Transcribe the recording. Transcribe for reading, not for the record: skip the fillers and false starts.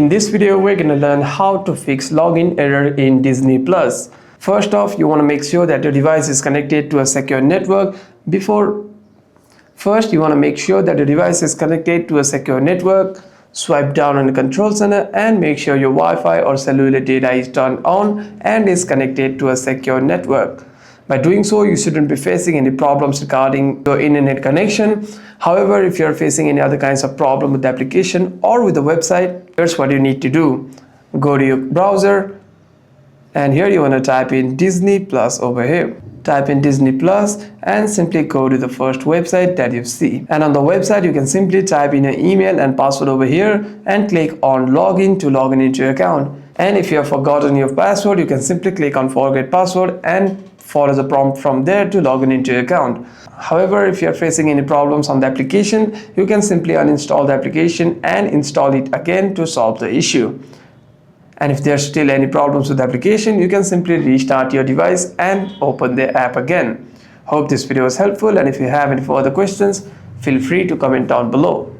In this video, we're going to learn how to fix login error in Disney Plus. First off, you want to make sure that your device is connected to a secure network. First, you want to make sure that your device is connected to a secure network. Swipe down on the control center and make sure your Wi-Fi or cellular data is turned on and is connected to a secure network. By doing so, you shouldn't be facing any problems regarding your internet connection. However, if you're facing any other kinds of problem with the application or with the website, here's what you need to do. Go to your browser and here you want to type in Disney Plus over here. Type in Disney Plus and simply go to the first website that you see. And on the website, you can simply type in your email and password over here and click on login to log in into your account. And if you have forgotten your password, you can simply click on forget password and follow the prompt from there to log in into your account. However, if you are facing any problems on the application, you can simply uninstall the application and install it again to solve the issue. And if there are still any problems with the application, you can simply restart your device and open the app again. Hope this video was helpful, and if you have any further questions, feel free to comment down below.